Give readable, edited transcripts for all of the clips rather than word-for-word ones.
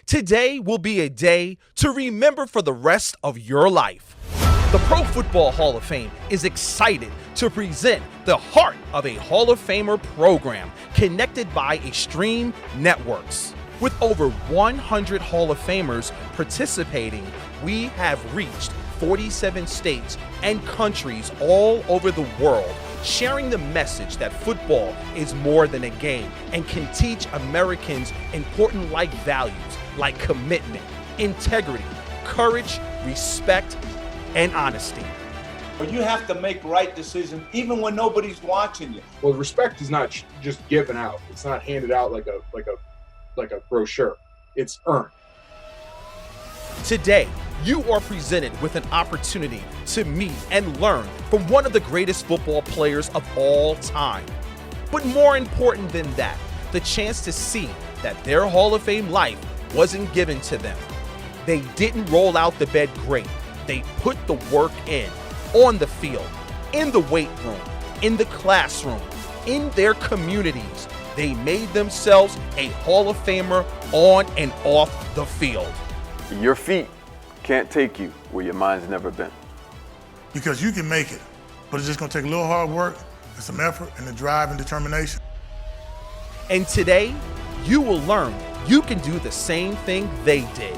Today will be a day to remember for the rest of your life. The Pro Football Hall of Fame is excited to present the Heart of a Hall of Famer program connected by Extreme Networks. With over 100 Hall of Famers participating, we have reached 47 states and countries all over the world, sharing the message that football is more than a game and can teach Americans important life values like commitment, integrity, courage, respect, and honesty. You have to make right decisions even when nobody's watching you. Well, respect is not just given out. It's not handed out like a brochure. It's earned. Today, you are presented with an opportunity to meet and learn from one of the greatest football players of all time. But more important than that, the chance to see that their Hall of Fame life wasn't given to them. They didn't roll out the bed great. They put the work in, on the field, in the weight room, in the classroom, in their communities. They made themselves a Hall of Famer on and off the field. Your feet can't take you where your mind's never been. Because you can make it, but it's just gonna take a little hard work and some effort and the drive and determination. And today, you will learn you can do the same thing they did.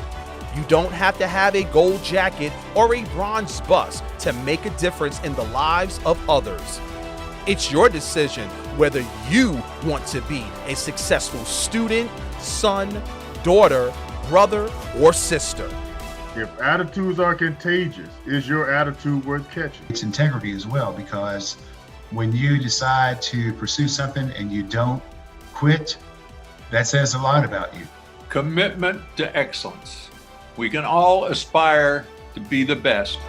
You don't have to have a gold jacket or a bronze bust to make a difference in the lives of others. It's your decision whether you want to be a successful student, son, daughter, brother, or sister. If attitudes are contagious, is your attitude worth catching? It's integrity as well, because when you decide to pursue something and you don't quit, that says a lot about you. Commitment to excellence. We can all aspire to be the best.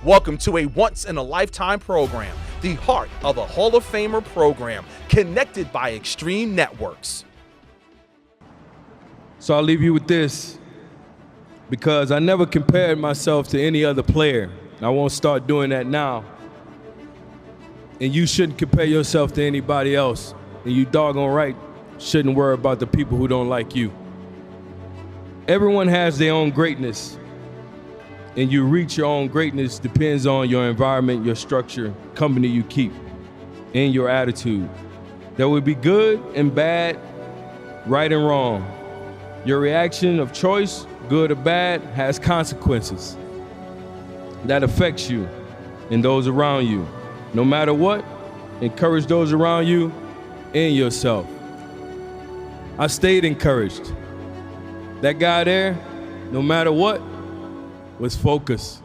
Welcome to a once-in-a-lifetime program, the Heart of a Hall of Famer program, connected by Extreme Networks. So I'll leave you with this, because I never compared myself to any other player. I won't start doing that now. And you shouldn't compare yourself to anybody else. And you doggone right shouldn't worry about the people who don't like you. Everyone has their own greatness, and you reach your own greatness depends on your environment, your structure, company you keep, and your attitude. There will be good and bad, right and wrong. Your reaction of choice, good or bad, has consequences that affects you and those around you. No matter what, encourage those around you and yourself. I stayed encouraged. That guy there, no matter what, was focused.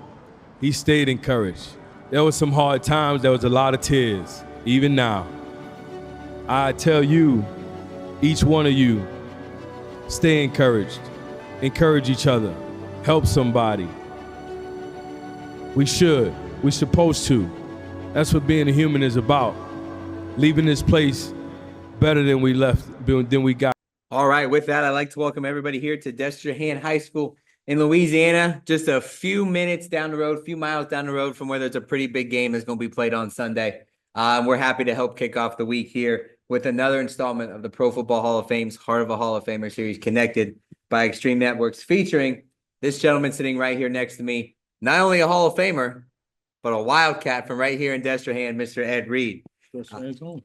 He stayed encouraged. There was some hard times, there was a lot of tears, even now. I tell you, each one of you, stay encouraged. Encourage each other. Help somebody. We're supposed to. That's what being a human is about. Leaving this place better than we left, than we got. All right, with that, I'd like to welcome everybody here to Destrehan High School in Louisiana. Just a few minutes down the road, a few miles down the road from where there's a pretty big game that's going to be played on Sunday. We're happy to help kick off the week here with another installment of the Pro Football Hall of Fame's Heart of a Hall of Famer series, connected by Extreme Networks, featuring this gentleman sitting right here next to me, not only a Hall of Famer, but a Wildcat from right here in Destrehan, Mr. Ed Reed.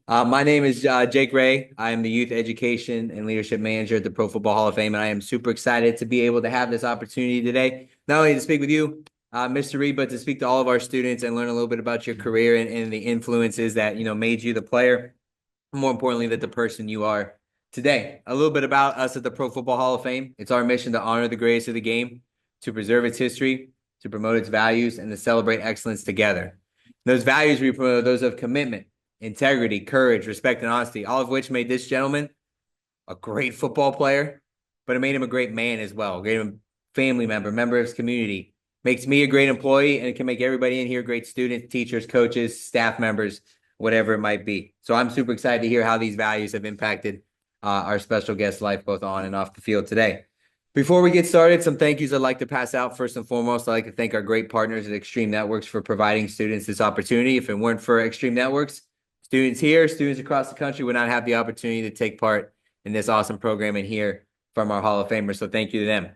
My name is Jake Ray. I am the Youth Education and Leadership Manager at the Pro Football Hall of Fame, and I am super excited to be able to have this opportunity today, not only to speak with you, Mr. Reed, but to speak to all of our students and learn a little bit about your career and the influences that, made you the player, more importantly, that the person you are today. A little bit about us at the Pro Football Hall of Fame. It's our mission to honor the greatest of the game, to preserve its history, to promote its values, and to celebrate excellence together. Those values we promote are those of commitment, integrity, courage, respect, and honesty, all of which made this gentleman a great football player, but it made him a great man as well, a great family member of his community. Makes me a great employee, and it can make everybody in here great students, teachers, coaches, staff members, whatever it might be. So I'm super excited to hear how these values have impacted our special guest's life, both on and off the field today. Before we get started, some thank yous I'd like to pass out. First and foremost, I'd like to thank our great partners at Extreme Networks for providing students this opportunity. If it weren't for Extreme Networks, students here, students across the country would not have the opportunity to take part in this awesome program and hear from our Hall of Famers. So thank you to them.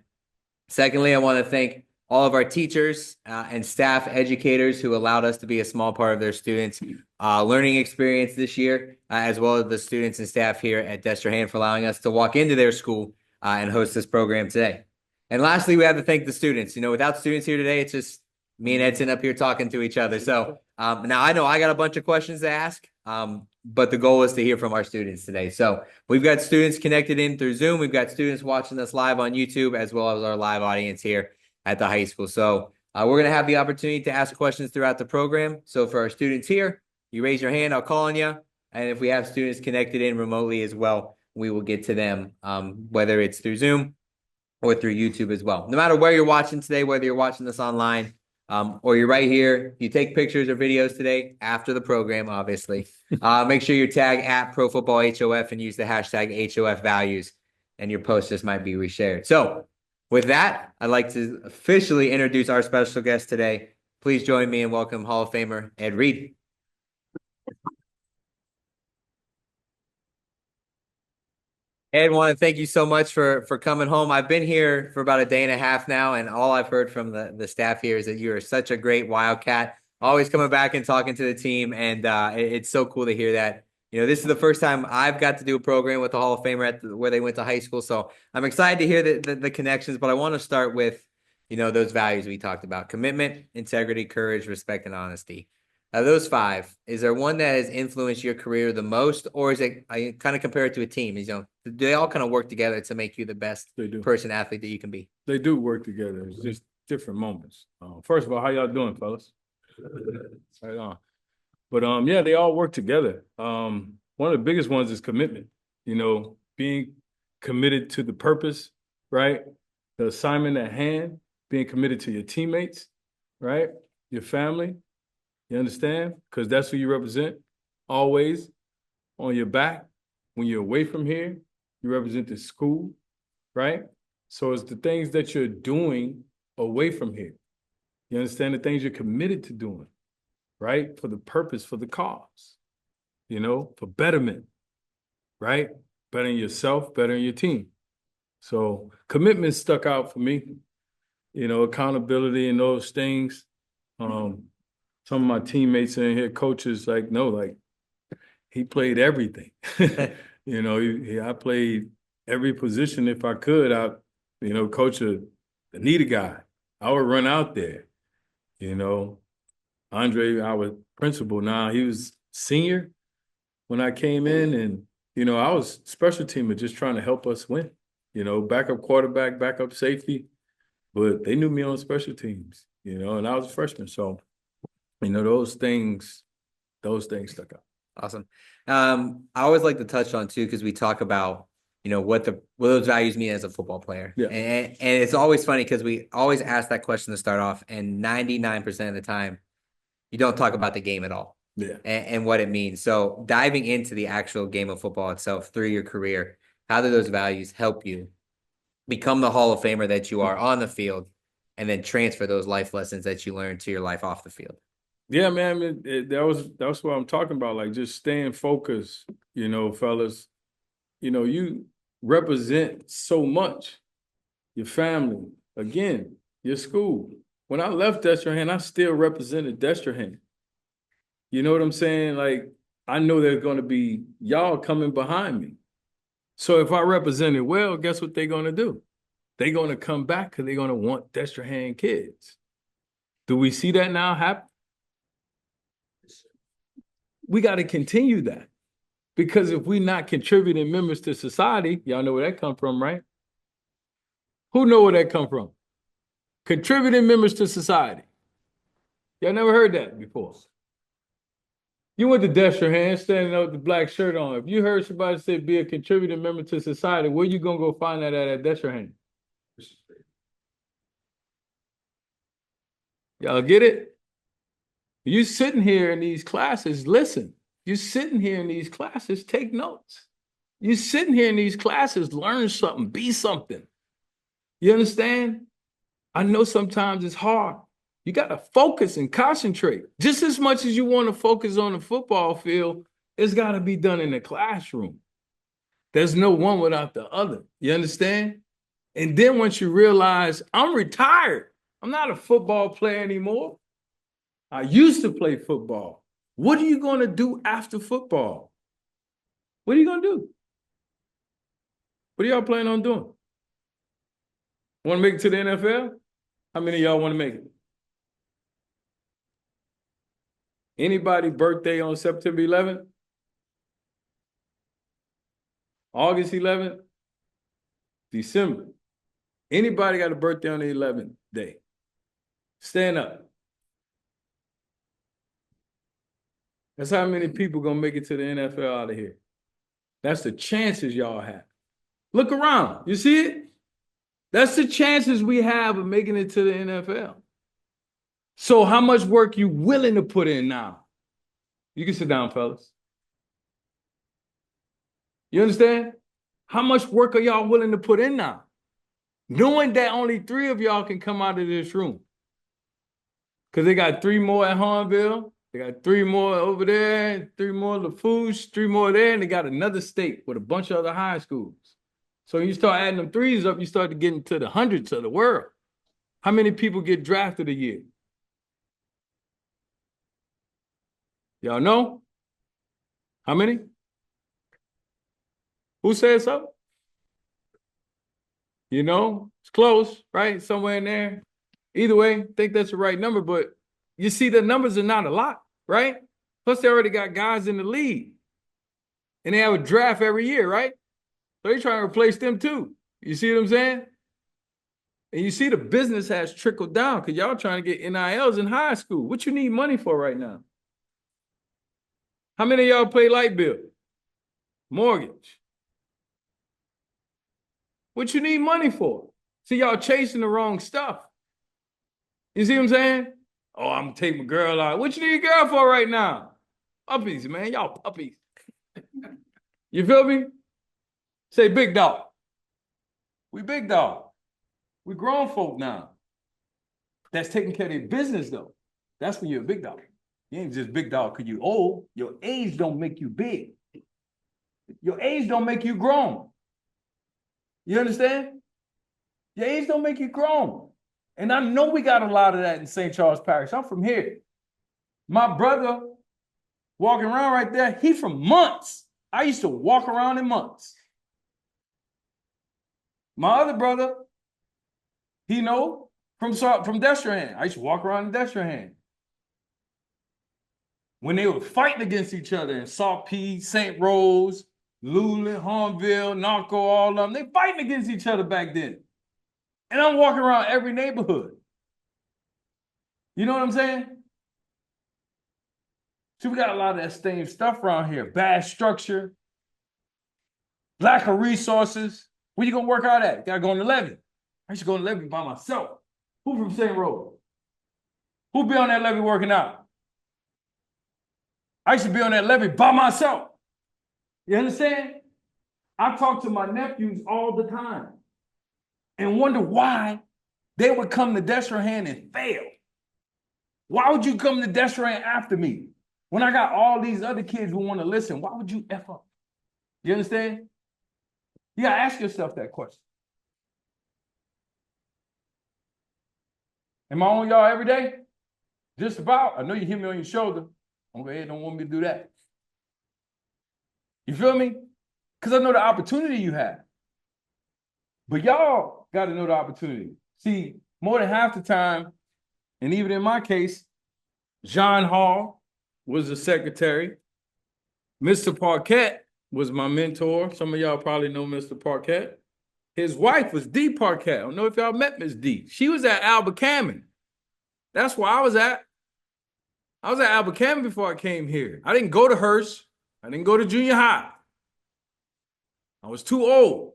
Secondly, I want to thank all of our teachers and staff educators who allowed us to be a small part of their students' learning experience this year, as well as the students and staff here at Destrehan for allowing us to walk into their school and host this program today. And lastly, we have to thank the students. Without students here today, it's just me and Edson up here talking to each other. So now I know I got a bunch of questions to ask, but the goal is to hear from our students today. So we've got students connected in through Zoom. We've got students watching us live on YouTube, as well as our live audience here at the high school. So we're going to have the opportunity to ask questions throughout the program. So for our students here, you raise your hand, I'll call on you. And if we have students connected in remotely as well, we will get to them, whether it's through Zoom or through YouTube as well. No matter where you're watching today, whether you're watching this online or you're right here, you take pictures or videos today after the program, obviously. Make sure you tag at ProFootballHOF and use the hashtag HOF values, and your post just might be reshared. So with that, I'd like to officially introduce our special guest today. Please join me and welcome Hall of Famer Ed Reed. Ed, want to thank you so much for coming home. I've been here for about a day and a half now, and all I've heard from the staff here is that you are such a great Wildcat, always coming back and talking to the team, and it's so cool to hear that. This is the first time I've got to do a program with the Hall of Famer where they went to high school, so I'm excited to hear the connections, but I want to start with, those values we talked about: commitment, integrity, courage, respect, and honesty. Those 5, is there one that has influenced your career the most, or is it, I kind of compare it to a team? Do they all kind of work together to make you the best person, athlete that you can be? They do work together. It's just different moments. First of all, how y'all doing, fellas? Right on. But yeah, they all work together. One of the biggest ones is commitment. Being committed to the purpose, right? The assignment at hand, being committed to your teammates, right? Your family. You understand? Because that's who you represent. Always on your back. When you're away from here, you represent the school, right? So it's the things that you're doing away from here. You understand? The things you're committed to doing, right? For the purpose, for the cause, for betterment, right? Bettering yourself, bettering your team. So commitment stuck out for me, accountability and those things. Some of my teammates in here, coaches, he played everything. I played every position if I could. Coach a need a guy. I would run out there. Andre, our principal now, he was senior when I came in, and I was special teamer, just trying to help us win. Backup quarterback, backup safety, but they knew me on special teams. And I was a freshman, so. Those things stuck out. Awesome. I always like to touch on too, because we talk about, what those values mean as a football player. Yeah. And it's always funny because we always ask that question to start off, and 99% of the time, you don't talk about the game at all. Yeah. And what it means. So diving into the actual game of football itself through your career, how do those values help you become the Hall of Famer that you are on the field, and then transfer those life lessons that you learned to your life off the field? Yeah, man, that was what I'm talking about, like just staying focused, fellas. You represent so much, your family, again, your school. When I left Destrehan, I still represented Destrehan. You know what I'm saying? Like, I know there's going to be y'all coming behind me. So if I represent it well, guess what they're going to do? They're going to come back because they're going to want Destrehan kids. Do we see that now happen? We got to continue that, because if we're not contributing members to society, y'all know where that come from, right? Who know where that come from? Contributing members to society. Y'all never heard that before. You went to Destrehan, standing up with the black shirt on. If you heard somebody say be a contributing member to society, where you gonna go find that at Destrehan? Y'all get it? You sitting here in these classes, listen. You sitting here in these classes, take notes. You sitting here in these classes, learn something, be something. You understand? I know sometimes it's hard. You got to focus and concentrate. Just as much as you want to focus on the football field, it's got to be done in the classroom. There's no one without the other. You understand? And then once you realize I'm retired, I'm not a football player anymore. I used to play football. What are you going to do after football? What are you going to do? What are y'all planning on doing? Want to make it to the NFL? How many of y'all want to make it? Anybody birthday on September 11th? August 11th? December? Anybody got a birthday on the 11th day? Stand up. That's how many people gonna make it to the NFL out of here. That's the chances y'all have. Look around. You see it? That's the chances we have of making it to the NFL. So how much work you willing to put in now? You can sit down, fellas. You understand? How much work are y'all willing to put in now? Knowing that only 3 of y'all can come out of this room. Because they got 3 more at Hornville. They got 3 more over there, 3 more Lafourche, 3 more there, and they got another state with a bunch of other high schools. So you start adding them 3s up, you start to get into the hundreds of the world. How many people get drafted a year? Y'all know? How many? Who said so? You know, it's close, right? Somewhere in there. Either way, I think that's the right number, but you see the numbers are not a lot, right? Plus they already got guys in the league. And they have a draft every year, right? So they're trying to replace them too. You see what I'm saying? And you see the business has trickled down because y'all trying to get NILs in high school. What you need money for right now? How many of y'all pay light bill? Mortgage? What you need money for? See, y'all chasing the wrong stuff. You see what I'm saying? Oh, I'm gonna take my girl out. What you need a girl for right now? Puppies, man. Y'all puppies. You feel me? Say big dog. We big dog. We grown folk now. That's taking care of their business though. That's when you're a big dog. You ain't just big dog because you old. Your age don't make you big. Your age don't make you grown. You understand? Your age don't make you grown. And I know we got a lot of that in St. Charles Parish. I'm from here. My brother walking around right there, he from Months. I used to walk around in Months. My other brother, he know from Destrehan. I used to walk around in Destrehan. When they were fighting against each other in Salt Pea, St. Rose, Luling, Hornville, Narco, all of them, they fighting against each other back then. And I'm walking around every neighborhood. You know what I'm saying? See, we got a lot of that same stuff around here. Bad structure, lack of resources. Where you gonna work out at? Gotta go on the levee. I used to go on the levee by myself. Who from St. Rose? Who be on that levee working out? I used to be on that levee by myself. You understand? I talk to my nephews all the time and wonder why they would come to Destrehan and fail. Why would you come to Destrehan after me? When I got all these other kids who want to listen, why would you F up? You understand? You gotta ask yourself that question. Am I on y'all every day? Just about. I know you hear me on your shoulder. Don't go ahead, don't want me to do that. You feel me? Because I know the opportunity you have. But y'all got to know the opportunity. See, more than half the time, and even in my case, John Hall was the secretary. Mr. Parquette was my mentor. Some of y'all probably know Mr. Parquette. His wife was Dee Parquette. I don't know if y'all met Miss D. She was at Albert Cammon. That's where I was at. I was at Albert Cammon before I came here. I didn't go to Hearst. I didn't go to junior high. I was too old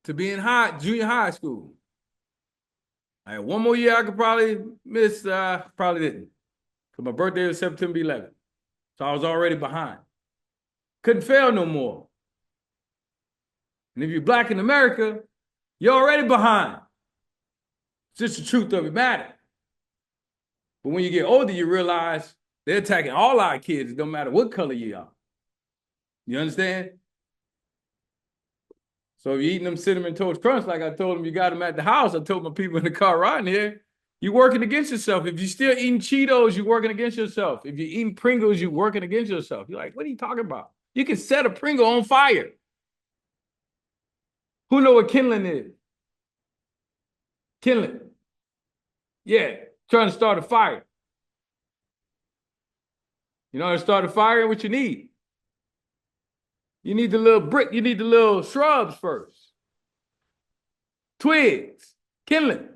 to be in junior high school. I had one more year I could probably miss, probably didn't. Because my birthday was September 11th. So I was already behind. Couldn't fail no more. And if you're black in America, you're already behind. It's just the truth of the matter. But when you get older, you realize they're attacking all our kids, no matter what color you are. You understand? So if you're eating them Cinnamon Toast Crunch, like I told them you got them at the house, I told my people in the car riding here, you're working against yourself. If you're still eating Cheetos, you're working against yourself. If you're eating Pringles, you're working against yourself. You're like, what are you talking about? You can set a Pringle on fire. Who know what kindling is? Kindling. Yeah, trying to start a fire. You know how to start a fire? What you need? You need the little brick. You need the little shrubs first. Twigs. Kindling.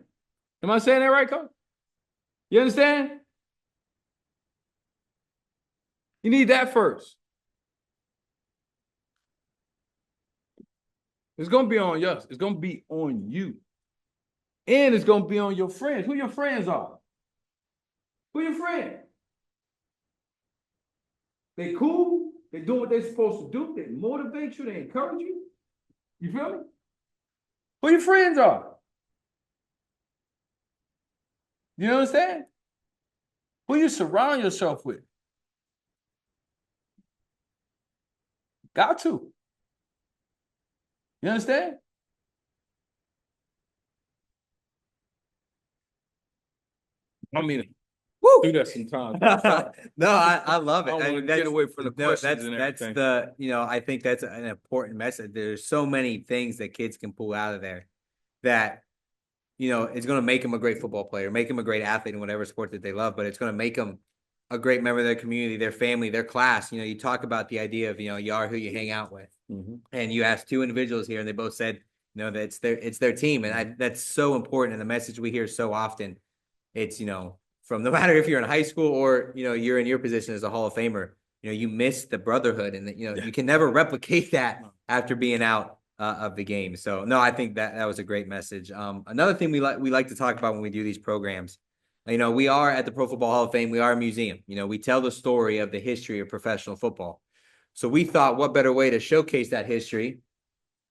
Am I saying that right, Coach? You understand? You need that first. It's going to be on us. It's going to be on you. And it's going to be on your friends. Who your friends are? Who your friends? They cool. They do what they're supposed to do. They motivate you. They encourage you. You feel me? Who your friends are? You understand? Who you surround yourself with? Got to. You understand? I mean, do that sometimes. No, I love it. I I want mean, to get away from the questions that's and that's everything. the I think that's an important message. There's so many things that kids can pull out of there that it's going to make them a great football player, make them a great athlete in whatever sport that they love, but it's going to make them a great member of their community, their family, their class. You talk about the idea of you are who you hang out with, and you asked two individuals here, and they both said that it's their team, and that's so important. And the message we hear so often, it's from no matter if you're in high school or you're in your position as a Hall of Famer, you miss the brotherhood, and you can never replicate that after being out of the game. So no, I think that was a great message. Another thing we like to talk about when we do these programs, we are at the Pro Football Hall of Fame. We are a museum. We tell the story of the history of professional football. So we thought, what better way to showcase that history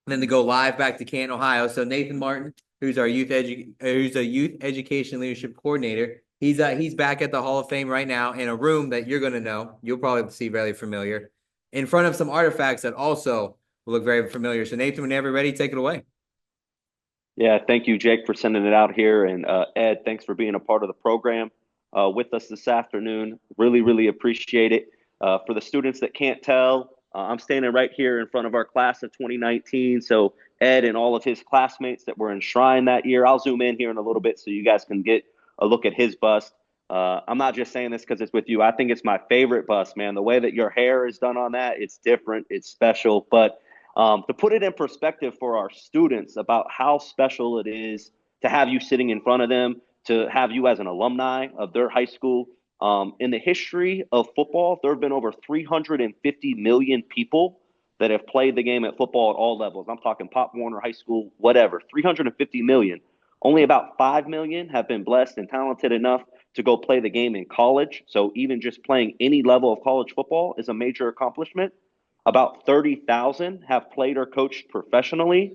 than to go live back to Canton, Ohio. So Nathan Martin, who's our youth education leadership coordinator, he's back at the Hall of Fame right now in a room that you're going to know. You'll probably see very familiar, in front of some artifacts that also will look very familiar. So Nathan, whenever you're ready, take it away. Yeah, thank you, Jake, for sending it out here. And Ed, thanks for being a part of the program with us this afternoon. Really, really appreciate it. For the students that can't tell, I'm standing right here in front of our class of 2019. So Ed and all of his classmates that were enshrined that year. I'll zoom in here in a little bit so you guys can get a look at his bust. I'm not just saying this because it's with you. I think it's my favorite bust, man. The way that your hair is done on that, it's different. It's special. But to put it in perspective for our students about how special it is to have you sitting in front of them, to have you as an alumni of their high school. In the history of football, there have been over 350 million people that have played the game at football at all levels. I'm talking Pop Warner, high school, whatever, 350 million. Only about 5 million have been blessed and talented enough to go play the game in college. So even just playing any level of college football is a major accomplishment. About 30,000 have played or coached professionally,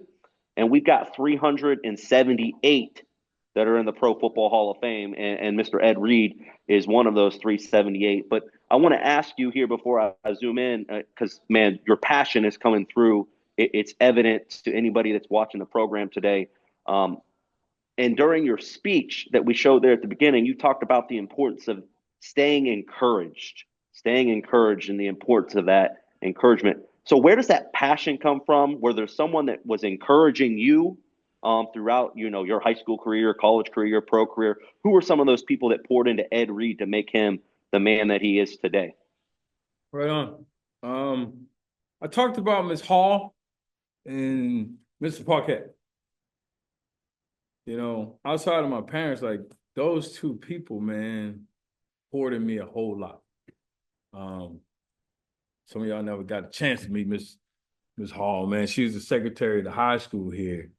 and we've got 378 that are in the Pro Football Hall of Fame, and Mr. Ed Reed is one of those 378. But I want to ask you here before I zoom in, because, man, your passion is coming through. It's evident to anybody that's watching the program today. And during your speech that we showed there at the beginning, you talked about the importance of staying encouraged and the importance of that encouragement. So where does that passion come from? Were there someone that was encouraging you throughout, your high school career, college career, pro career? Who were some of those people that poured into Ed Reed to make him the man that he is today? Right on. I talked about Ms. Hall and Mr. Paquette. Outside of my parents, like those two people, man, poured in me a whole lot. Some of y'all never got a chance to meet Miss Hall, man. She was the secretary of the high school here.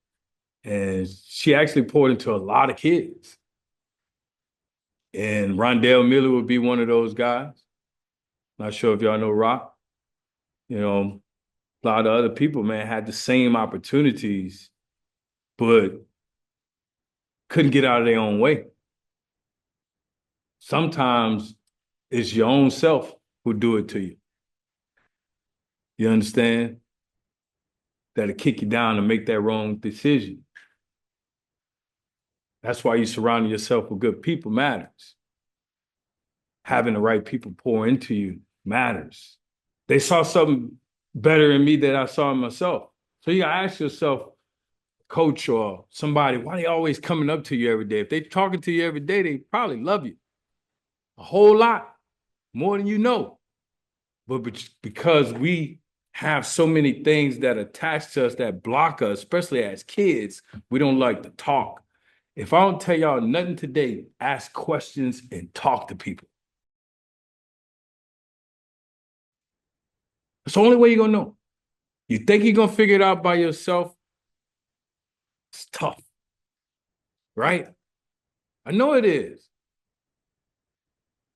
And she actually poured into a lot of kids. And Rondell Miller would be one of those guys. Not sure if y'all know Rock. A lot of other people, man, had the same opportunities, but couldn't get out of their own way. Sometimes it's your own self who do it to you. You understand? that'll kick you down and make that wrong decision. That's why you surround yourself with good people matters. Having the right people pour into you matters. They saw something better in me than I saw in myself. So you gotta ask yourself, coach or somebody, why they always coming up to you every day? If they talking to you every day, they probably love you a whole lot more than you know. But because we have so many things that attach to us that block us, especially as kids, we don't like to talk. If I don't tell y'all nothing today, ask questions and talk to people. That's the only way you're gonna know. You think you're gonna figure it out by yourself? It's tough, right? I know it is.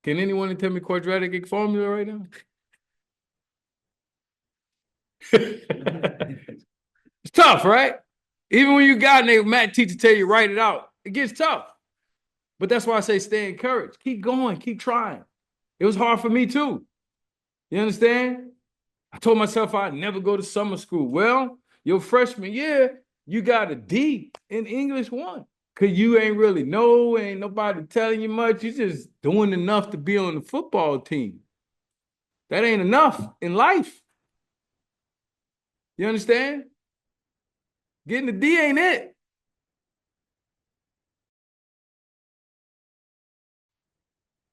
Can anyone tell me quadratic formula right now? It's tough, right? Even when you got a math teacher tell you write it out, it gets tough. But that's why I say stay encouraged. Keep going, keep trying. It was hard for me too. You understand? I told myself I'd never go to summer school. Well, your freshman year, you got a D in English 1. Because you ain't really know, ain't nobody telling you much. You just doing enough to be on the football team. That ain't enough in life. You understand? Getting a D ain't it.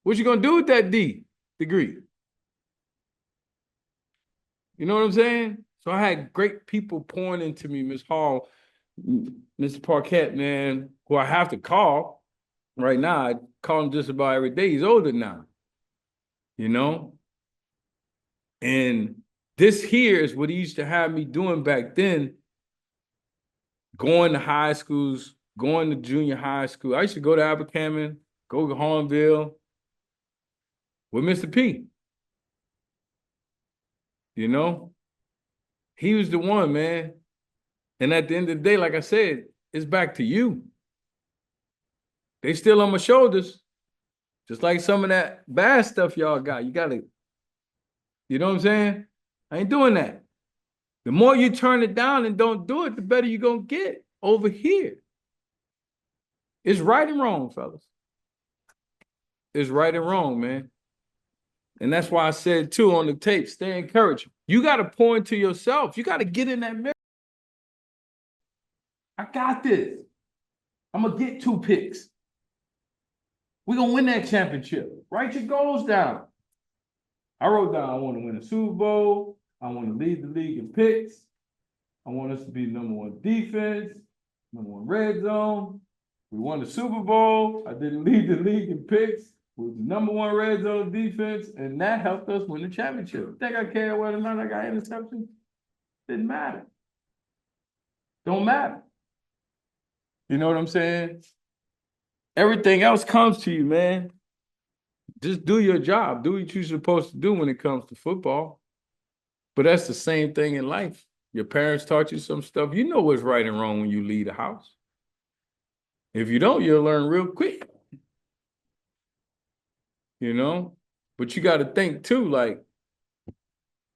What you gonna do with that D degree? You know what I'm saying? So I had great people pouring into me, Miss Hall, Mr. Parquette, man, who I have to call right now. I call him just about every day. He's older now, you know? And this here is what he used to have me doing back then, going to high schools, going to junior high school. I used to go to Abercammon, go to Hornville with Mr. P. You know? He was the one, man. And at the end of the day, like I said, it's back to you. They still on my shoulders. Just like some of that bad stuff y'all got. You gotta, you know what I'm saying? I ain't doing that. The more you turn it down and don't do it, the better you're gonna get over here. It's right and wrong, fellas. It's right and wrong, man. And that's why I said too on the tape, stay encouraged. You gotta pour into yourself. You gotta get in that mirror. I got this. I'm gonna get 2 picks. We're gonna win that championship. Write your goals down. I wrote down I want to win a Super Bowl. I want to lead the league in picks. I want us to be #1 defense, #1 red zone. We won the Super Bowl. I didn't lead the league in picks. We was the #1 red zone defense, and that helped us win the championship. Think I care whether or not I got interceptions? Didn't matter. Don't matter. You know what I'm saying? Everything else comes to you, man. Just do your job. Do what you're supposed to do when it comes to football. But that's the same thing in life. Your parents taught you some stuff. You know what's right and wrong when you leave the house. If you don't, you'll learn real quick. You know? But you got to think too, like,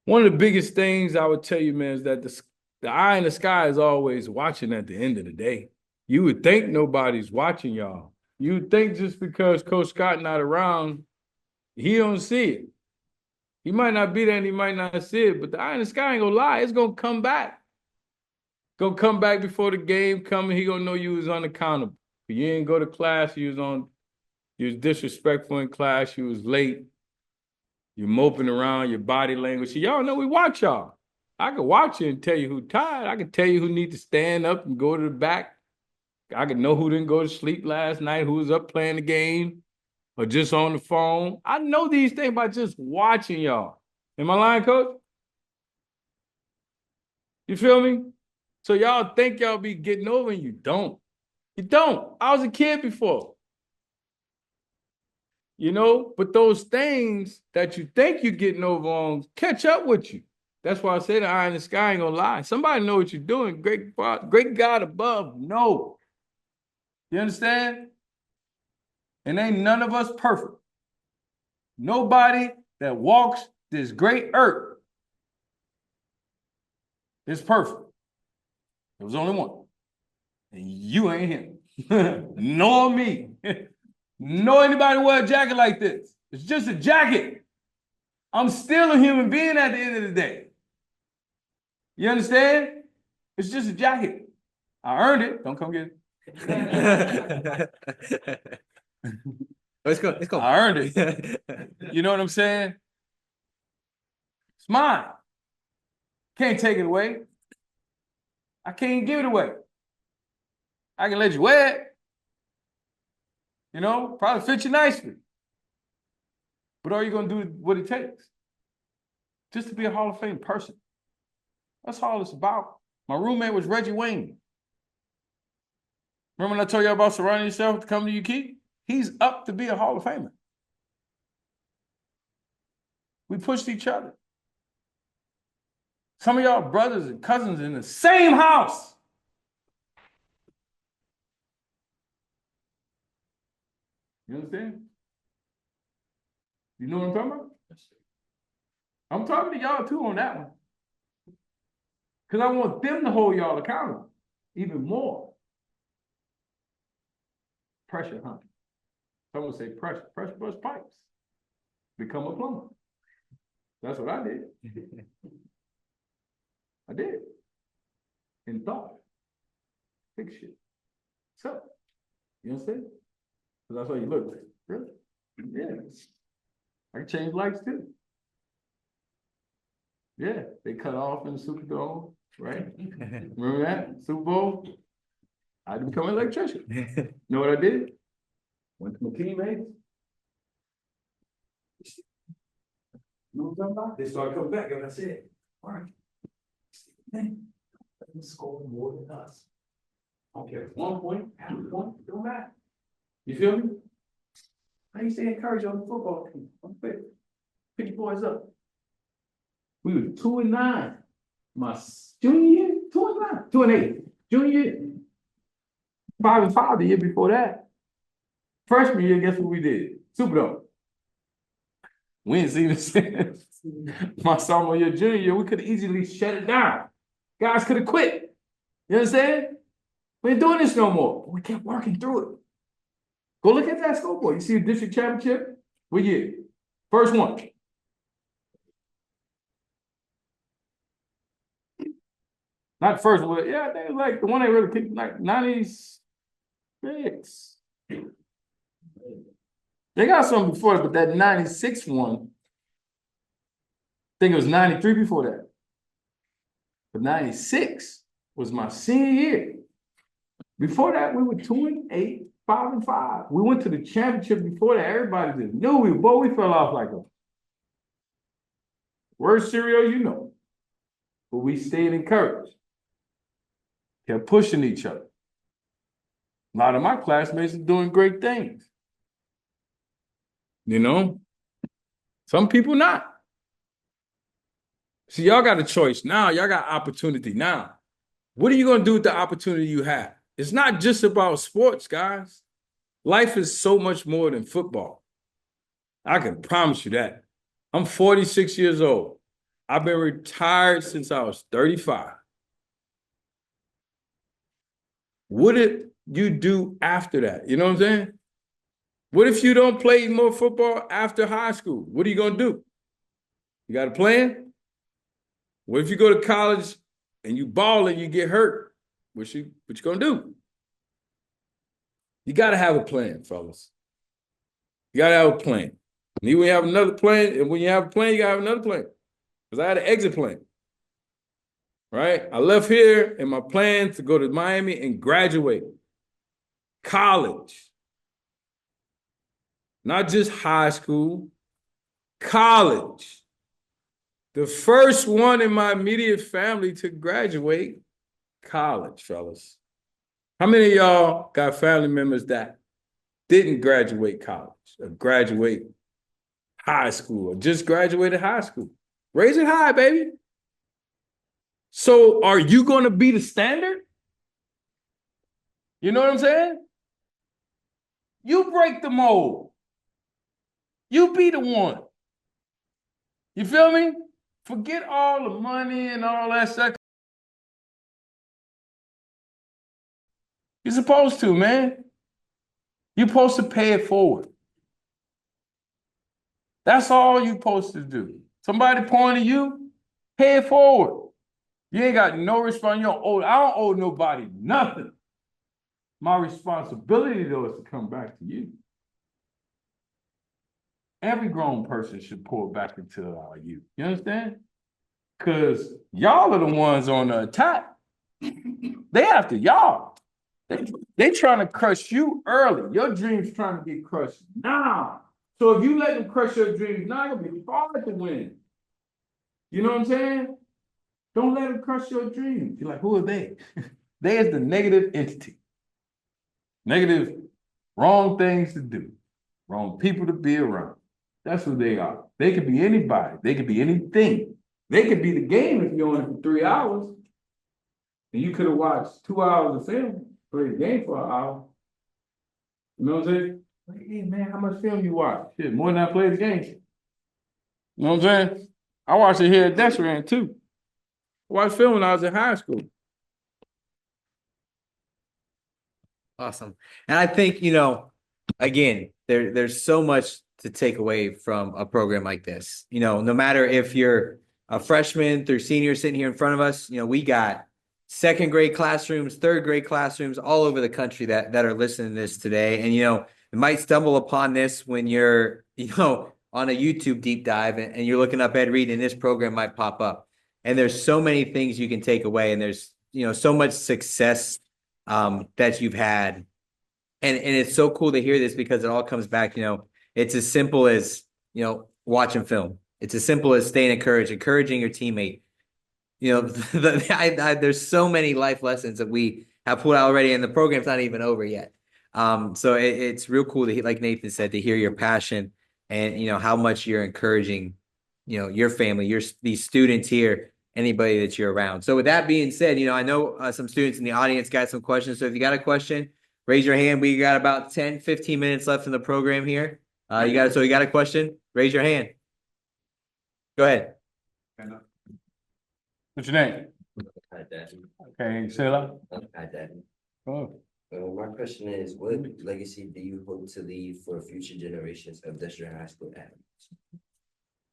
one of the biggest things I would tell you, man, is that the eye in the sky is always watching at the end of the day. You would think nobody's watching y'all. You would think just because Coach Scott not around, he don't see it. He might not be there and he might not see it, but the eye in the sky ain't gonna lie. It's gonna come back. Gonna come back before the game coming. He gonna know you was unaccountable. You didn't go to class. You was disrespectful in class. You was late. You moping around. Your body language. Y'all know we watch y'all. I could watch you and tell you who tired. I could tell you who need to stand up and go to the back. I could know who didn't go to sleep last night, who was up playing the game or just on the phone. I know these things by just watching y'all. Am I lying, Coach? You feel me? So y'all think y'all be getting over and you don't. You don't. I was a kid before. You know, but those things that you think you're getting over on catch up with you. That's why I say the eye in the sky ain't gonna lie. Somebody know what you're doing. Great God above. No. You understand? And ain't none of us perfect. Nobody that walks this great earth is perfect. There was only one. And you ain't him. Nor me. Nor anybody wear a jacket like this. It's just a jacket. I'm still a human being at the end of the day. You understand? It's just a jacket. I earned it. Don't come get it. Let's go. Let's go. I earned it. You know what I'm saying? It's mine. Can't take it away. I can't give it away. I can let you wear it. You know, probably fit you nicely. But are you going to do what it takes? Just to be a Hall of Fame person. That's all it's about. My roommate was Reggie Wayne. Remember when I told you about surrounding yourself to come to UKey? He's up to be a Hall of Famer. We pushed each other. Some of y'all brothers and cousins in the same house. You understand? You know what I'm talking about? I'm talking to y'all too on that one. Because I want them to hold y'all accountable even more. Pressure, huh? Someone say pressure. Pressure bust pipes. Become a plumber. That's what I did. I did. In thought. Fix shit. So, you understand? Because that's how you look like. Really? Yeah. I can change lights too. Yeah, they cut off in the Superdome, right? Remember that? Super Bowl? I had to become an electrician. You know what I did? Went to McKinney, man. You know what I'm talking about? They started coming back, and I said, all right, man, let them score more than us. I don't care if it's 1 point, half a point, it don't matter. You feel me? I used to encourage on the football team. I'm quick. Pick your boys up. We were 2-9. My junior year, 2-9, 2-8. Junior year. 5-5 the year before that. Freshman year, guess what we did? Superdome. We didn't see the sense. My sophomore year, junior year, we could have easily shut it down. Guys could have quit. You understand? We ain't doing this no more. We kept working through it. Go look at that scoreboard. You see the district championship? What year? First one. Not the first one. Yeah, I think it was like the one they really kicked, like 96. They got something before it, but that 96 one, I think it was 93 before that. But 96 was my senior year. Before that, we were 2-8, 5-5. We went to the championship before that. Everybody just knew we fell off like a worst cereal you know. But we stayed encouraged. Kept pushing each other. A lot of my classmates are doing great things. You know? Some people not. See, y'all got a choice now. Y'all got opportunity now. What are you going to do with the opportunity you have? It's not just about sports, guys. Life is so much more than football. I can promise you that. I'm 46 years old. I've been retired since I was 35. What did you do after that? You know what I'm saying? What if you don't play more football after high school? What are you going to do? You got a plan? What if you go to college and you ball and you get hurt? What you going to do? You got to have a plan, fellas. You got to have a plan. And you have another plan, and when you have a plan, you got to have another plan. Because I had an exit plan. Right? I left here and my plan to go to Miami and graduate. College. Not just high school. College. The first one in my immediate family to graduate college, fellas. How many of y'all got family members that didn't graduate college or graduate high school or just graduated high school? Raise it high, baby. So are you going to be the standard? You know what I'm saying? You break the mold. You be the one. You feel me? Forget all the money and all that stuff. You're supposed to, man. You're supposed to pay it forward. That's all you're supposed to do. Somebody pointing you, pay it forward. You ain't got no response. I don't owe nobody nothing. My responsibility, though, is to come back to you. Every grown person should pour back into our youth. You understand? Because y'all are the ones on the attack. They after y'all. They trying to crush you early. Your dreams trying to get crushed now. So if you let them crush your dreams now, it'll be hard to win. You know what I'm saying? Don't let them crush your dreams. You're like, who are they? They is the negative entity. Negative, wrong things to do. Wrong people to be around. That's who they are. They could be anybody. They could be anything. They could be the game if you're on it for 3 hours. And you could have watched 2 hours of film, play the game for an hour. You know what I'm saying? Like, hey man, how much film you watch? Shit, more than I played the game. You know what I'm saying? I watched it here at Destrehan too. I watched film when I was in high school. Awesome. And I think, again, there's so much to take away from a program like this. No matter if you're a freshman through senior sitting here in front of us, we got second grade classrooms, third grade classrooms all over the country that are listening to this today. And, you might stumble upon this when you're, on a YouTube deep dive and you're looking up Ed Reed and this program might pop up. And there's so many things you can take away. And there's, so much success that you've had. And it's so cool to hear this because it all comes back, it's as simple as, watching film. It's as simple as staying encouraged, encouraging your teammate. There's so many life lessons that we have put out already and the program's not even over yet. So it's real cool to, like Nathan said, to hear your passion and, how much you're encouraging, your family, these students here, anybody that you're around. So with that being said, I know some students in the audience got some questions. So if you got a question, raise your hand. We got about 10, 15 minutes left in the program here. You got a question? Raise your hand. Go ahead. What's your name? Hi, Daddy. Okay, Sheila. Hi, Daddy. Oh. My question is, what legacy do you hope to leave for future generations of Destrehan High School athletes?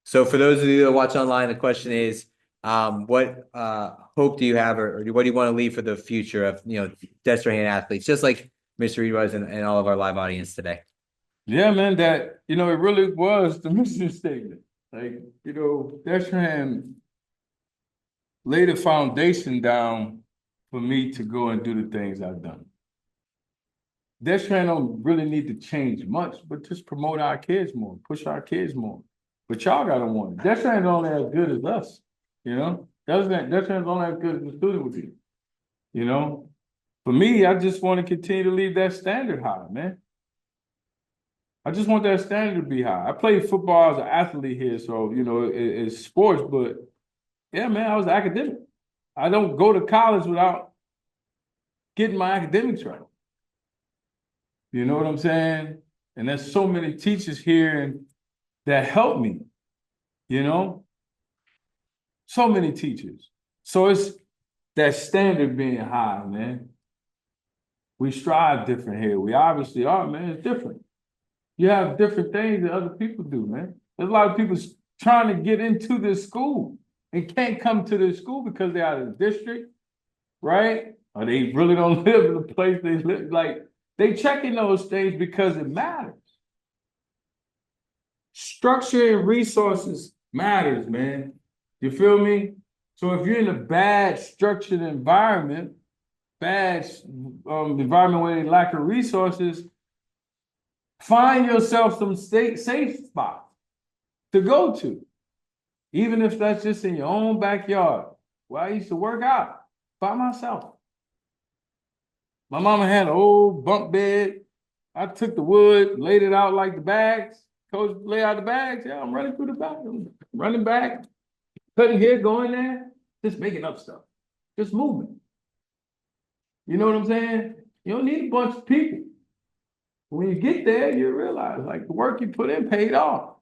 So for those of you that watch online, the question is, what hope do you have or what do you want to leave for the future of, Destrehan athletes, just like Mr. Reed was and all of our live audience today? Yeah, man, that, it really was the mission statement. Like, Destrehan laid a foundation down for me to go and do the things I've done. Destrehan don't really need to change much, but just promote our kids more, push our kids more. But y'all gotta want it. Destrehan's only as good as us, Destrehan's only as good as the student would be. For me, I just want to continue to leave that standard high, man. I just want that standard to be high. I played football as an athlete here, so it's sports, but yeah, man, I was academic. I don't go to college without getting my academics right. You know what I'm saying? And there's so many teachers here that help me, so many teachers. So it's that standard being high, man. We strive different here. We obviously are, man. It's different. You have different things that other people do, man. There's a lot of people trying to get into this school and can't come to this school because they're out of the district, right? Or they really don't live in the place they live. Like, they checking those things because it matters. Structure and resources matters, man. You feel me? So if you're in a bad structured environment, bad environment where they lack of resources, find yourself some safe spot to go to. Even if that's just in your own backyard. Well, I used to work out by myself. My mama had an old bunk bed. I took the wood, laid it out like the bags. Coach lay out the bags. Yeah, I'm running through the back. I'm running back, cutting here, going there, just making up stuff. Just movement. You know what I'm saying? You don't need a bunch of people. When you get there, you realize like the work you put in paid off.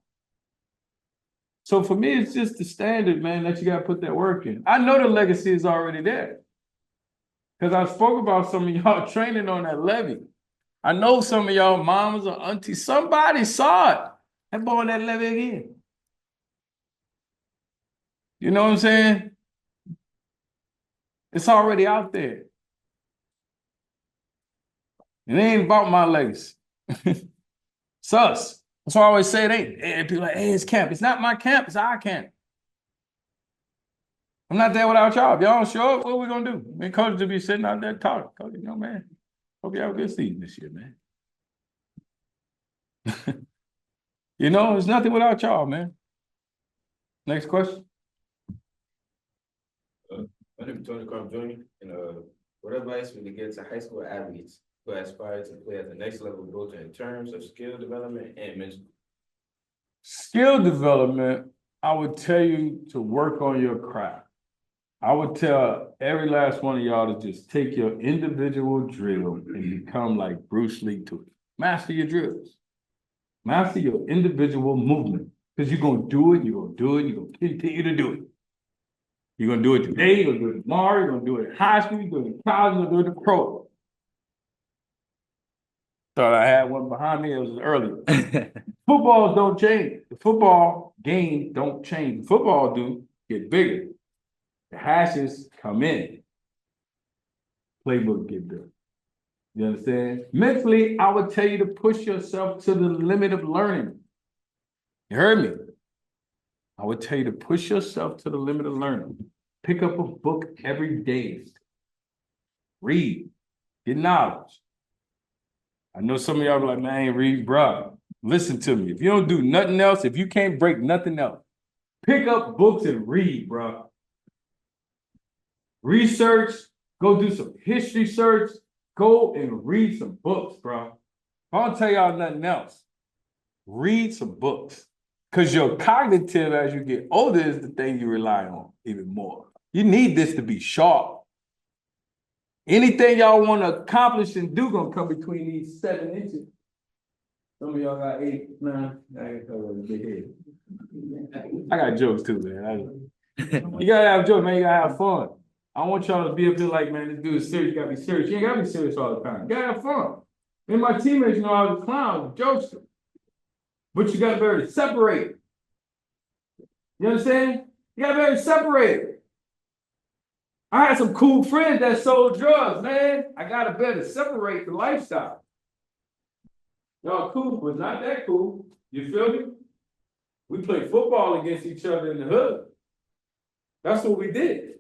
So for me, it's just the standard, man, that you got to put that work in. I know the legacy is already there. Because I spoke about some of y'all training on that levee. I know some of y'all mamas or aunties, somebody saw it. That boy on that levee again. You know what I'm saying? It's already out there. It ain't about my legacy. It's us. That's why I always say it ain't. And people like, hey, it's camp. It's not my camp, it's our camp. I'm not there without y'all. If y'all don't show up, what are we gonna do? Me and coaches will be sitting out there talking. Coach, you know, man. Hope you have a good season this year, man. You know, it's nothing without y'all, man. Next question. My name is Tony Crump Jr. And what advice would you give to high school athletes who aspire to play at the next level, both in terms of skill development and mental? Skill development, I would tell you to work on your craft. I would tell every last one of y'all to just take your individual drill and become like Bruce Lee to it. Master your drills. Master your individual movement. Because you're going to do it, you're going to do it, you're going to continue to do it. You're going to do it today, you're going to do it tomorrow, you're going to do it in high school, you're going to do it in college, you're going to do it in pro. Thought I had one behind me, it was earlier. Footballs don't change. The football game don't change. The football do get bigger. The hashes come in. Playbook get bigger. You understand? Mentally, I would tell you to push yourself to the limit of learning. You heard me? I would tell you to push yourself to the limit of learning. Pick up a book every day. Read. Get knowledge. I know some of y'all are like, man, I ain't read, bro. Listen to me. If you don't do nothing else, if you can't break nothing else, pick up books and read, bro. Research, go do some history search, go and read some books, bro. I don't tell y'all nothing else. Read some books. Because your cognitive as you get older is the thing you rely on even more. You need this to be sharp. Anything y'all want to accomplish and do gonna come between these 7 inches. Some of y'all got 8, 9. I got jokes too, man. You gotta have jokes, man. You gotta have fun. I want y'all to be up there like, man, this dude is serious. You gotta be serious. You ain't gotta be serious all the time. You gotta have fun. And my teammates know I was a clown, jokester. But you gotta be able to separate. You understand? You gotta be able to separate. I had some cool friends that sold drugs, man. I gotta be able to separate the lifestyle. Y'all cool, but not that cool. You feel me? We played football against each other in the hood. That's what we did.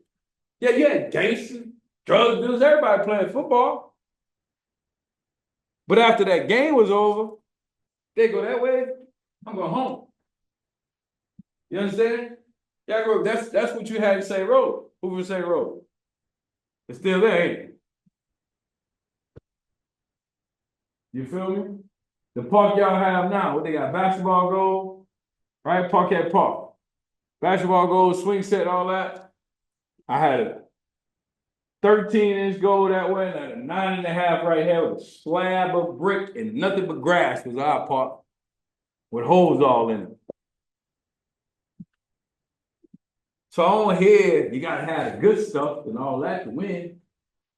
Yeah, you had gangsters, drug dealers, everybody playing football. But after that game was over, they go that way, I'm going home. You understand? Yeah, that's what you had in St. Rose. Who was St. Rose? It's still there, ain't it? You feel me? The park y'all have now, what they got, basketball goal, right? Parquet Park. Basketball goal, swing set, all that. I had a 13-inch goal that way, and a 9.5 right here with a slab of brick and nothing but grass was our park with holes all in it. So on here, you gotta have the good stuff and all that to win.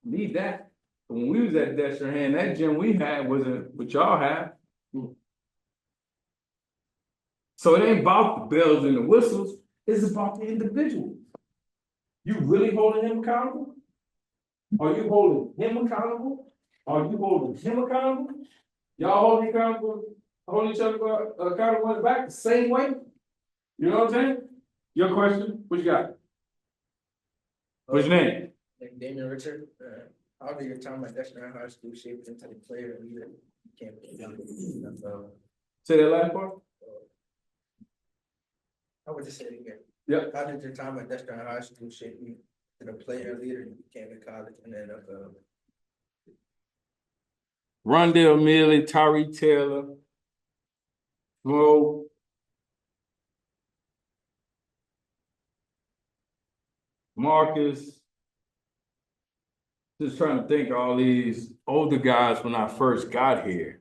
You need that. But when we was at Dexter Hand, that gym we had wasn't what y'all have. So it ain't about the bells and the whistles, it's about the individual. You really holding him accountable? Are you holding him accountable? Are you holding him accountable? Y'all holding accountable, holding each other accountable back the same way? You know what I'm saying? Your question, what you got? What's your name? Damon Richard. How did your time at Dexter High School shape into the player and leader you can't Say that last part? I would just say it again. Yep. How did your time at Dexter High School shape you to the player and leader you became in college and then Rondell Millie, Tyree Taylor, Flo, Marcus. Just trying to think of all these older guys when I first got here.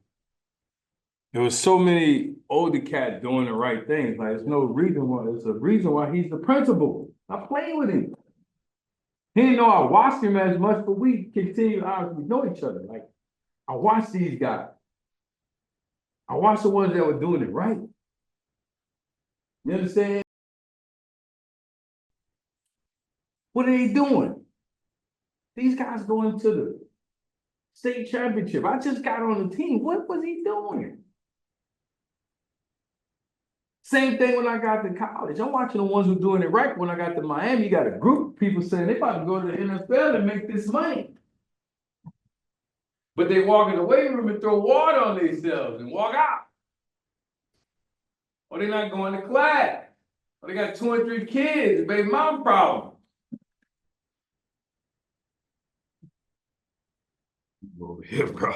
There was so many older cats doing the right things. Like, there's no reason why. There's a reason why he's the principal. I play with him. He didn't know I watched him as much, but we continue to know each other. Like, I watched these guys. I watched the ones that were doing it right. You understand? What are they doing? These guys going to the state championship. I just got on the team. What was he doing? Same thing when I got to college. I'm watching the ones who doing it right. When I got to Miami, you got a group of people saying they about to go to the NFL and make this money. But they walk in the weight room and throw water on themselves and walk out. Or they're not going to class. Or they got 2 or 3 kids, baby mom problem. Over here, bro.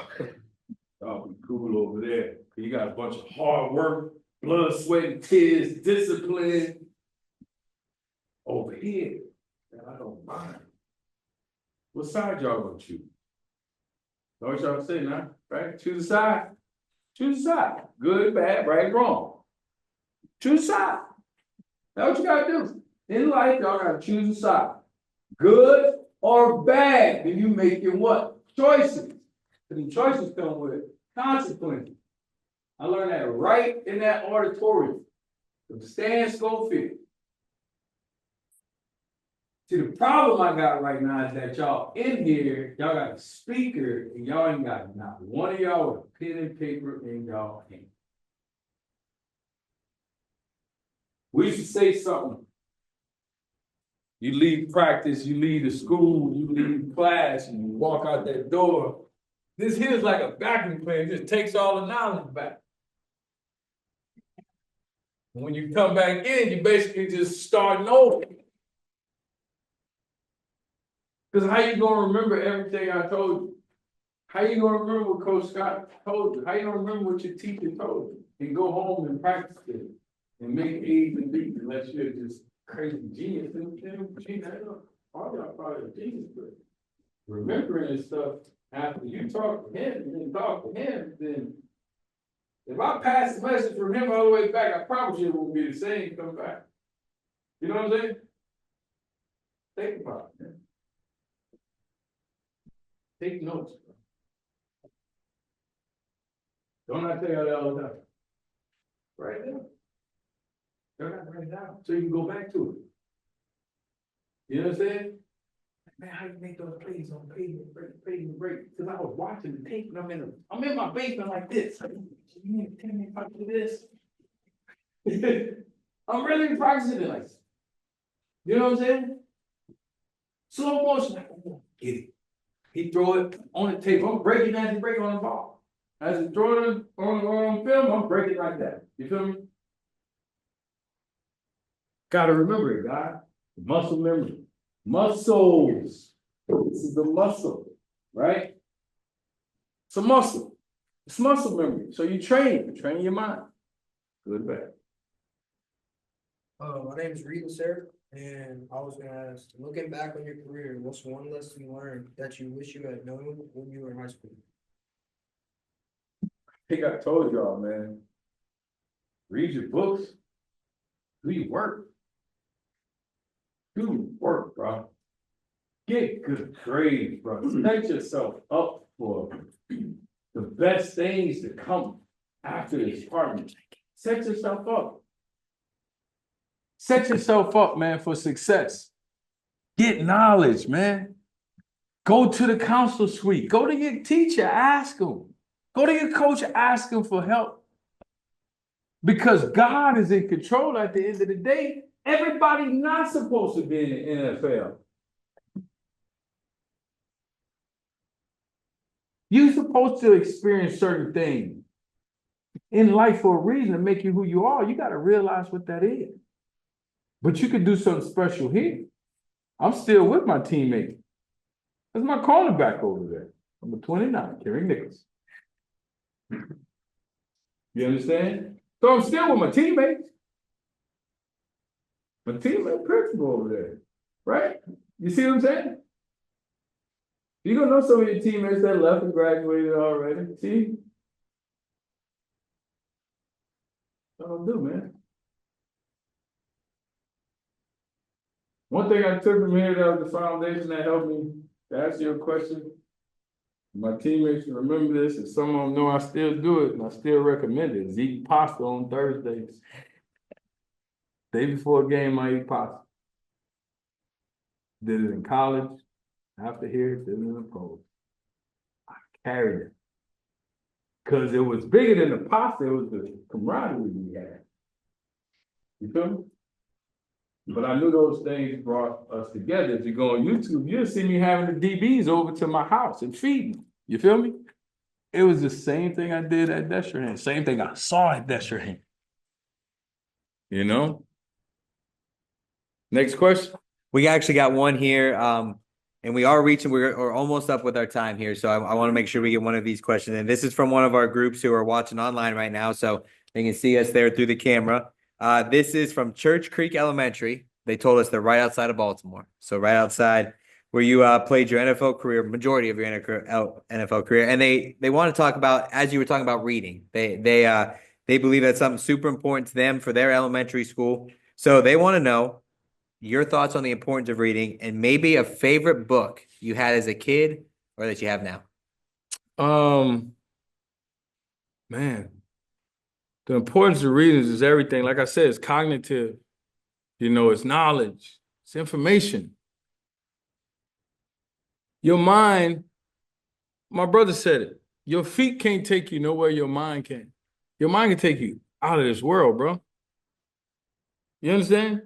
Y'all be cool over there. You got a bunch of hard work, blood, sweat, and tears, discipline. Over here, man, I don't mind. What side y'all gonna choose? Know what y'all say now, right? Choose a side. Choose a side. Good, bad, right, wrong. Choose a side. That's what you gotta do. In life, y'all gotta choose a side. Good or bad. Then you making what? Choices. And the choices come with consequences. I learned that right in that auditorium from Stan Schofield. See, the problem I got right now is that y'all in here, y'all got a speaker, and y'all ain't got not one of y'all with a pen and paper in y'all hand. We used to say something. You leave practice, you leave the school, you leave class, and you walk out that door. This here's like a vacuum cleaner, it just takes all the knowledge back. When you come back in, you basically just start over. Because how you gonna remember everything I told you? How you gonna remember what Coach Scott told you? How you gonna remember what your teacher told you? And go home and practice it and make A's and B's unless you're just crazy genius. All y'all probably a genius, but remembering this stuff after you talk to him and then talk to him, then if I pass the message from him all the way back, I promise you it won't be the same come back. You know what I'm saying? Think about it, man. Take notes, bro. Don't I tell you that all the time? Write it down. Don't have to write it down so you can go back to it. You know what I'm saying? Man, how you make those plays on break? Because I was watching the tape and I'm in my basement like this. You need to tell me if I do this. I'm really practicing it like this. You know what I'm saying? Slow motion, like, oh, get it. He throw it on the tape. I'm breaking as he breaking on the ball. As he throw it on film, I'm breaking like that. You feel me? Gotta remember it, guys. Muscle memory. Muscles. This is the muscle, right? It's a muscle. It's muscle memory. So you train your mind. Good, bad. My name is Reed, sir, and I was gonna ask, looking back on your career, what's one lesson you learned that you wish you had known when you were in high school? I think I told y'all, man. Read your books. Do your work. Do your work, bro. Get good grades, bro. Set yourself up for the best things to come after this department. Set yourself up. Set yourself up, man, for success. Get knowledge, man. Go to the counsel suite. Go to your teacher, ask him. Go to your coach, ask him for help. Because God is in control at the end of the day. Everybody's not supposed to be in the NFL. You're supposed to experience certain things in life for a reason to make you who you are. You got to realize what that is. But you could do something special here. I'm still with my teammate. That's my cornerback over there. Number 29, Kerry Nichols. You understand? So I'm still with my teammates. My teammate principal over there. Right? You see what I'm saying? You're going to know some of your teammates that left and graduated already. See? That's what I'll do, man. One thing I took from here that was the foundation that helped me to answer your question. My teammates remember this, and some of them know I still do it, and I still recommend it. Is eating pasta on Thursdays. Day before a game, I eat pasta. Did it in college. After here, did it in the pros. I carried it. Because it was bigger than the pasta, it was the camaraderie we had. You feel me? But I knew those things brought us together. If you go on YouTube, you'll see me having the DBs over to my house and feeding them. You feel me? It was the same thing I did at Destrehan, same thing I saw at Destrehan. You know? Next question. We actually got one here, and we are reaching, we're almost up with our time here, so I want to make sure we get one of these questions. And this is from one of our groups who are watching online right now, so they can see us there through the camera. This is from Church Creek Elementary. They told us they're right outside of Baltimore, so right outside where you played your NFL career, majority of your NFL career. And they want to talk about, as you were talking about reading, they believe that's something super important to them for their elementary school. So they want to know your thoughts on the importance of reading and maybe a favorite book you had as a kid or that you have now. Man, the importance of reading is everything. Like I said, it's cognitive. You know, it's knowledge. It's information. Your mind, my brother said it. Your feet can't take you nowhere your mind can. Your mind can take you out of this world, bro. You understand?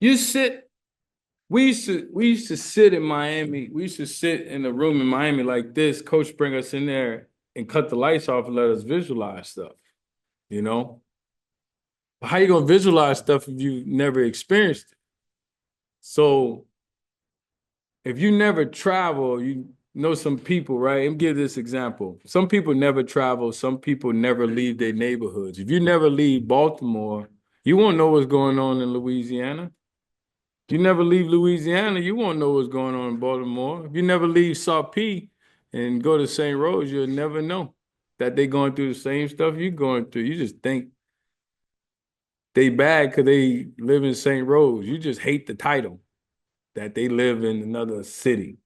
You sit, we used to sit in Miami. We used to sit in a room in Miami like this. Coach bring us in there and cut the lights off and let us visualize stuff, you know? How you gonna visualize stuff if you never experienced it? So if you never travel, you know some people, right? Let me give this example. Some people never travel. Some people never leave their neighborhoods. If you never leave Baltimore, you won't know what's going on in Louisiana. If you never leave Louisiana, you won't know what's going on in Baltimore. If you never leave South P and go to St. Rose, you'll never know that they're going through the same stuff you're going through. You just think they bad because they live in St. Rose. You just hate the title that they live in another city.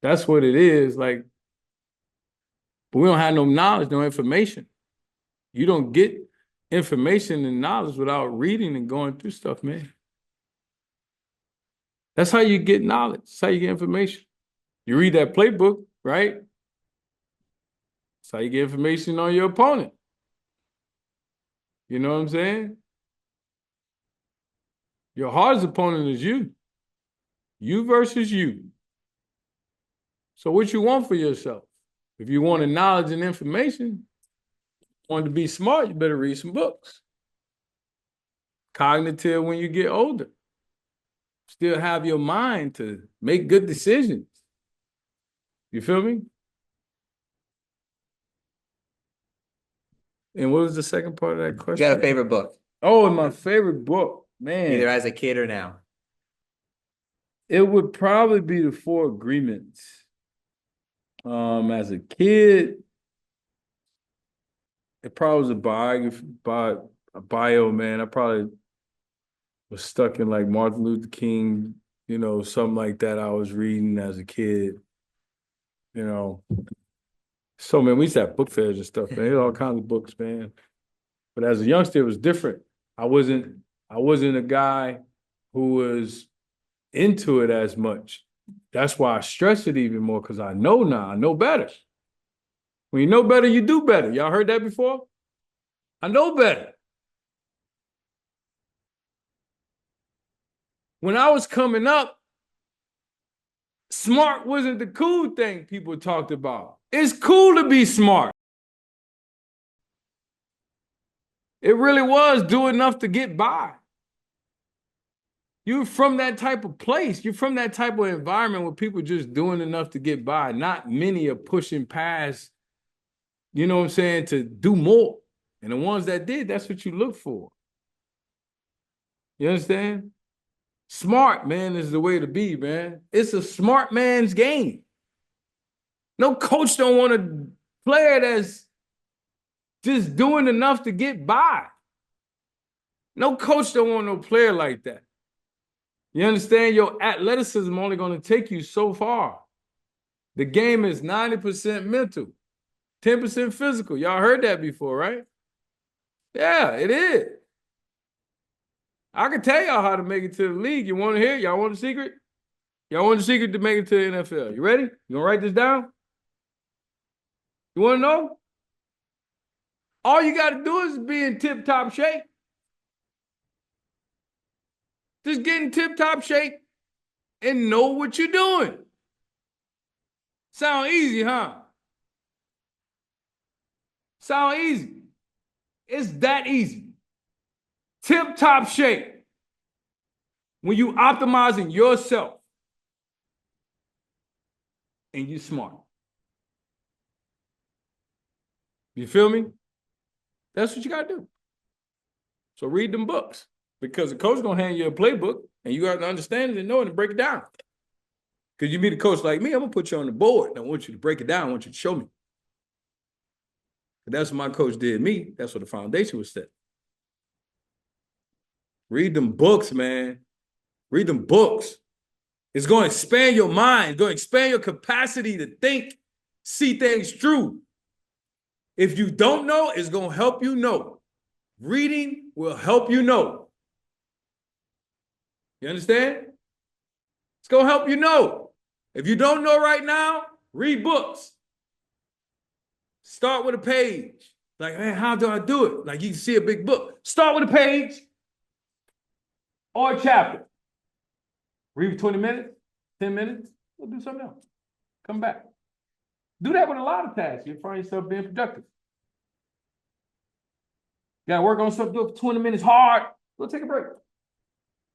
That's what it is. Like, but we don't have no knowledge, no information. You don't get information and knowledge without reading and going through stuff, man. That's how you get knowledge. That's how you get information. You read that playbook, right? That's how you get information on your opponent. You know what I'm saying? Your hardest opponent is you. You versus you. So what you want for yourself? If you want knowledge and information, want to be smart, you better read some books. Cognitive when you get older. Still have your mind to make good decisions. You feel me? And what was the second part of that question? You got a favorite book? Oh, my favorite book, man. Either as a kid or now. It would probably be The Four Agreements. As a kid, it probably was a biography, a bio, man. I probably was stuck in like Martin Luther King, you know, something like that I was reading as a kid, you know. So, man, we used to have book fairs and stuff, man. There's all kinds of books, man. But as a youngster, it was different. I wasn't a guy who was into it as much. That's why I stress it even more, because I know now, I know better. When you know better, you do better. Y'all heard that before? I know better. When I was coming up, smart wasn't the cool thing people talked about. It's cool to be smart. It really was. Do enough to get by. You're from that type of place. You're from that type of environment where people just doing enough to get by. Not many are pushing past, you know what I'm saying, to do more. And the ones that did, that's what you look for. You understand? Smart, man, is the way to be, man. It's a smart man's game. No coach don't want a player that's just doing enough to get by. No coach don't want no player like that. You understand? Your athleticism only going to take you so far. The game is 90% mental, 10% physical. Y'all heard that before, right? Yeah, it is. I can tell y'all how to make it to the league. You want to hear? Y'all want the secret? Y'all want the secret to make it to the NFL? You ready? You gonna write this down? You want to know? All you got to do is be in tip-top shape. Just get in tip-top shape and know what you're doing. Sound easy, huh? Sound easy. It's that easy. Tip-top shape. When you optimizing yourself and you smart. You feel me? That's what you got to do. So read them books because the coach going to hand you a playbook and you got to understand it and know it and break it down. Because you meet a coach like me, I'm going to put you on the board. And I want you to break it down. I want you to show me. But that's what my coach did me. That's what the foundation was set. Read them books, man. Read them books. It's going to expand your mind. It's going to expand your capacity to think, see things through. If you don't know, it's going to help you know. Reading will help you know. You understand? It's going to help you know. If you don't know right now, read books. Start with a page. Like, man, how do I do it? Like, you can see a big book. Start with a page or a chapter. Read for 20 minutes, 10 minutes, we'll do something else. Come back. Do that with a lot of tasks. You'll find yourself being productive. You gotta work on something, do it for 20 minutes hard. Go take a break.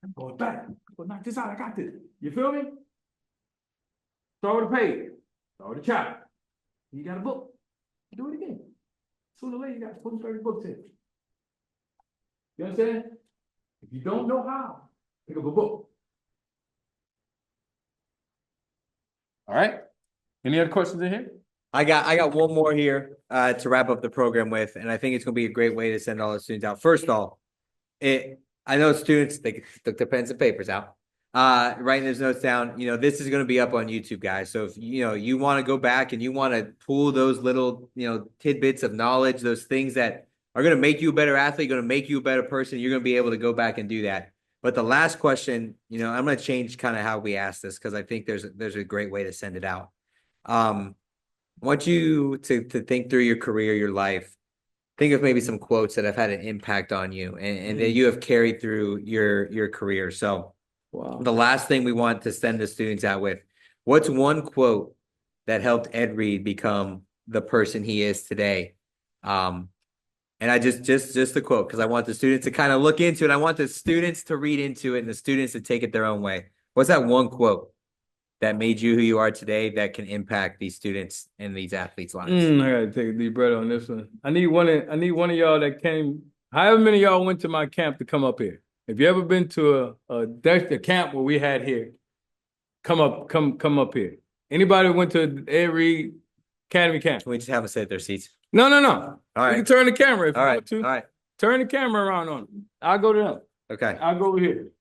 I'm going back. Go knock this out. I got this. You feel me? Start with a page. Start with a chapter. You got a book. Do it again. Sooner or later, you got 20, 30 books in. You understand? If you don't know how, pick up a book. All right. Any other questions in here? I got one more here to wrap up the program with, and I think it's going to be a great way to send all the students out. First of all, I know students, they took their pens and papers out, writing those notes down. You know, this is going to be up on YouTube, guys. So if you want to go back and you want to pull those little tidbits of knowledge, those things that are going to make you a better athlete, going to make you a better person, you're going to be able to go back and do that. But the last question, I'm going to change kind of how we ask this because I think there's a great way to send it out. I want you to think through your career, your life. Think of maybe some quotes that have had an impact on you and that you have carried through your career. So the last thing we want to send the students out with, what's one quote that helped Ed Reed become the person he is today? And I just the quote, because I want the students to kind of look into it. I want the students to read into it and the students to take it their own way. What's that one quote that made you who you are today that can impact these students and these athletes' lives? I gotta take a deep breath on this one. I need one of y'all that came. However many of y'all went to my camp to come up here. If you ever been to a camp where we had here, come up here. Anybody went to Ed Reed Academy camp? We just haven't set their seats. No. All right. You can turn the camera if you All right. want to. All right. Turn the camera around on them. I'll go to them. Okay. I'll go over here.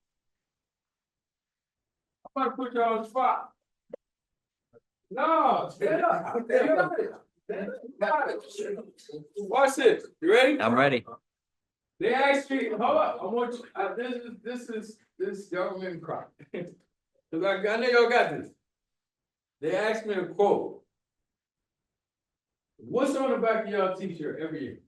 I'm about to put y'all on the spot. No, stand up. Watch this. You ready? I'm ready. They asked me, hold up, I want you, this is government crime. Because I know y'all got this. They asked me a quote. What's on the back of y'all t-shirt every year?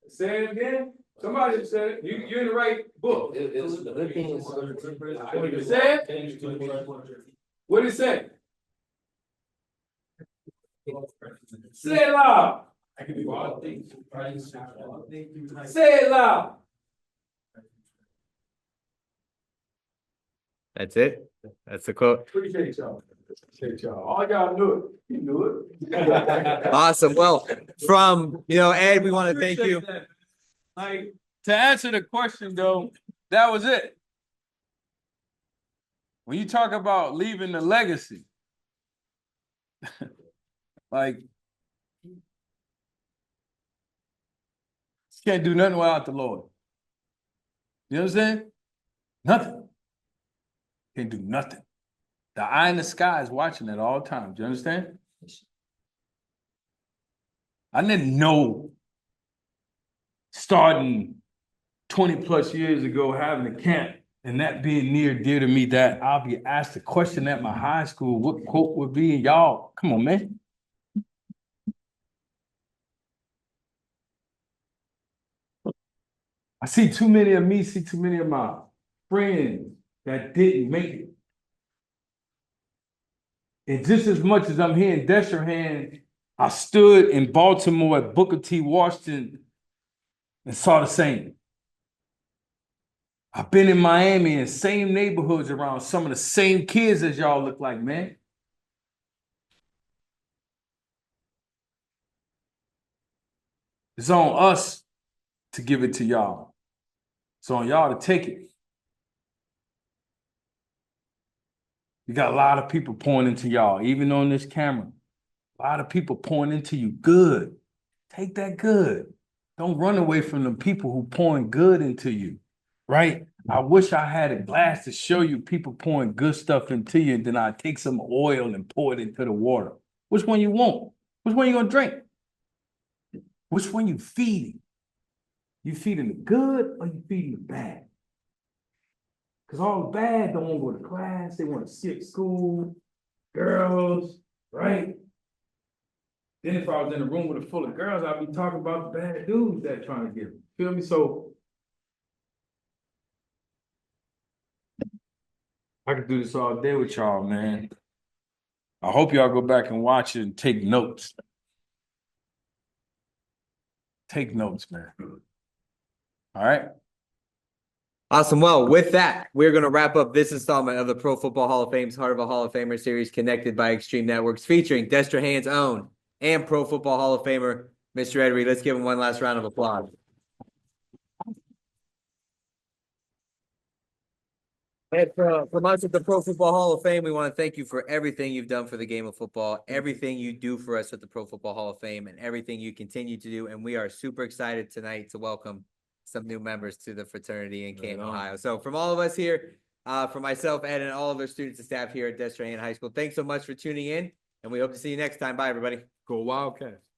Say it again. Somebody said it. You're in the right book. What did it say? What did it say? Say it loud. Say it loud. That's it. That's the quote. Appreciate y'all. All y'all knew it. You knew it. Awesome. Well, from Ed, we want to thank you. That. Like, to answer the question though, that was it. When you talk about leaving the legacy, like, you can't do nothing without the Lord. You understand? Nothing. Can't do nothing. The eye in the sky is watching at all times. You understand? I didn't know starting 20 plus years ago having a camp and that being near dear to me that I'll be asked a question at my high school, what quote would be, and y'all, come on, man. I see too many of me, see too many of my friends that didn't make it. And just as much as I'm here in Destrehan, I stood in Baltimore at Booker T. Washington and saw the same. I've been in Miami in same neighborhoods around some of the same kids as y'all look like, man. It's on us to give it to y'all. It's on y'all to take it. You got a lot of people pouring into y'all, even on this camera. A lot of people pouring into you. Good. Take that good. Don't run away from the people who pouring good into you, right? I wish I had a glass to show you people pouring good stuff into you, and then I take some oil and pour it into the water. Which one you want? Which one you gonna drink? Which one you feeding? You feeding the good or you feeding the bad? Because all the bad don't want to go to class. They want to skip school, girls, right? Then if I was in a room with a full of girls, I'd be talking about the bad dudes that trying to get them. Feel me? So I could do this all day with y'all, man. I hope y'all go back and watch it and take notes. Take notes, man. All right? Awesome. Well, with that, we're going to wrap up this installment of the Pro Football Hall of Fame's Heart of a Hall of Famer series connected by Extreme Networks, featuring Destrehan's own and Pro Football Hall of Famer, Mr. Ed Reed. Let's give him one last round of applause. And from us at the Pro Football Hall of Fame, we want to thank you for everything you've done for the game of football, everything you do for us at the Pro Football Hall of Fame, and everything you continue to do. And we are super excited tonight to welcome some new members to the fraternity in Canton, Ohio. So from all of us here, from myself, Ed, and all of our students and staff here at Destrehan High School, thanks so much for tuning in, and we hope to see you next time. Bye, everybody. Go Wildcats.